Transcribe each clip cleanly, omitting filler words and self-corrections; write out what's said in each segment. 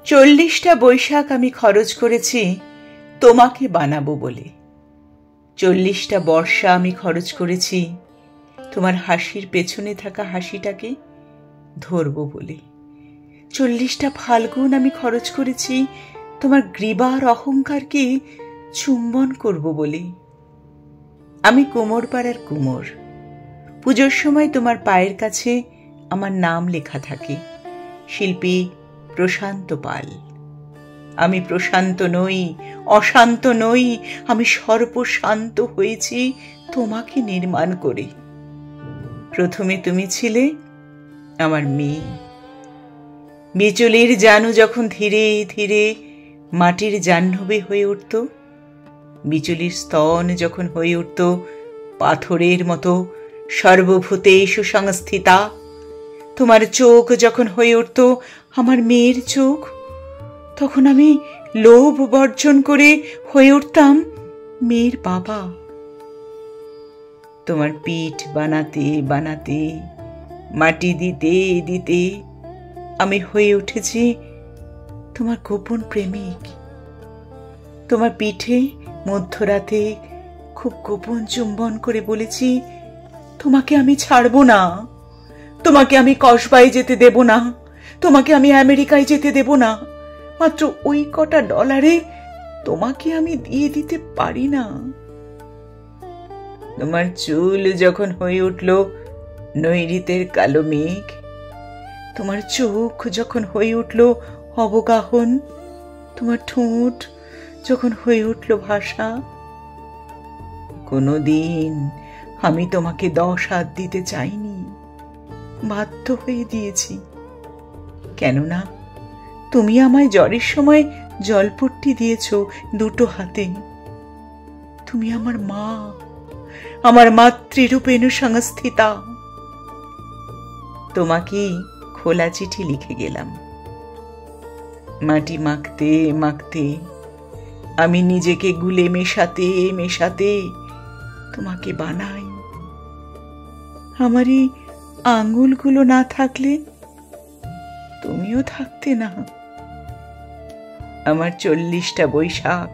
40টা বৈশাখ আমি খরচ করেছি তোমাকে বানাবো বলে। 40টা বর্ষা আমি খরচ করেছি তোমার হাসির পেছনে থাকা হাসিটাকে ধরবো বলে। 40টা ফাল্গুন আমি খরচ করেছি তোমার গ্রীবার অহংকারকে চুম্বন করব বলে। আমি কুমোরপাড়ার কুমোর। পুজোর সময় তোমার পায়ের কাছে আমার নাম লেখা থাকে, শিল্পী প্রশান্ত পাল। আমি প্রশান্ত নই, অশান্ত নই, আমি সর্বশান্ত হয়েছি তোমাকে নির্মাণ করে। প্রথমে তুমি ছিলে আমার মেয়ে। বিচুলির জানু যখন ধীরে ধীরে মাটির জাহ্নবী হয়ে উঠত, বিচুলির স্তন যখন হয়ে উঠত পাথরের মতো সর্বভূতেষু সংস্থিতা, তোমার চোখ যখন হয়ে উঠত আমার মেয়ের চোখ, তখন আমি লোভ বর্জন করে হয়ে উঠতাম মেয়ের বাবা। তোমার পিঠ বানাতে বানাতে, মাটি দিতে দিতে আমি হয়ে উঠেছি তোমার গোপন প্রেমিক। তোমার পিঠে মধ্যরাতে খুব গোপন চুম্বন করে বলেছি, তোমাকে আমি ছাড়ব না, তোমাকে আমি কসবায় যেতে দেব না, তোমাকে আমি আমেরিকায় যেতে দেব না। মাত্র ওই কটা ডলারে তোমাকে আমি দিয়ে দিতে পারি না। তোমার চুল যখন হয়ে উঠল নৈঋতের কালো মেঘ, তোমার চোখ যখন হয়ে উঠল অবগাহন, তোমার ঠোঁট যখন হয়ে উঠল ভাষা, কোনোদিন আমি তোমাকে 10 হাত দিতে চাইনি, বাধ্য হয়ে দিয়েছি। কেননা তুমি আমায় জ্বরের সময় জলপট্টি দিয়েছ 2 হাতে। তুমি আমার মা, আমার মাতৃরূপেণ সংস্থিতা। তোমাকে খোলা চিঠি লিখে গেলাম। মাটি মাখতে মাখতে আমি নিজেকে গুলে মেশাতে মেশাতে তোমাকে বানাই। আমারই আঙ্গুলগুলো না থাকলে তুমিও থাকতে না। আমার 40টা বৈশাখ,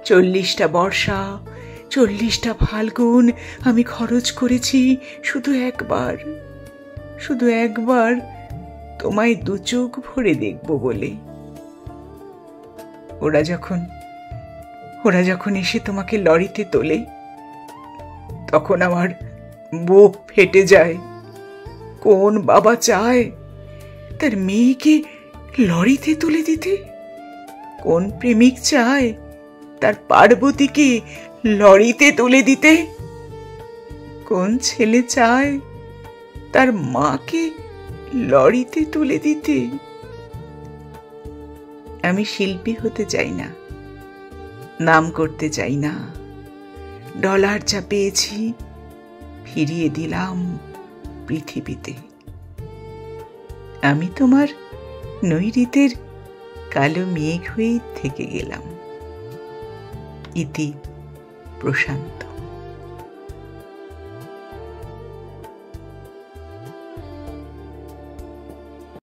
40টা বর্ষা, 40টা ফাল্গুন আমি খরচ করেছি শুধু একবার তোমায় 2 চোখ ভরে দেখব বলে। ওরা যখন এসে তোমাকে লরিতে তোলে, তখন আমার বুক ফেটে যায়। কোন বাবা চায় তার মেয়েকে লরিতে তুলে দিতে? কোন প্রেমিক চায় তার পার্বতীকে লরিতে তুলে দিতে? কোন ছেলে চায় তার মাকে লরিতে তুলে দিতে? আমি শিল্পী হতে চাই না, নাম করতে চাই না। ডলার যা পেয়েছি ফিরিয়ে দিলাম পৃথিবীতে। আমি তোমার নৈঋতের কালো মেঘ হয়ে থেকে গেলাম। ইতি প্রশান্ত।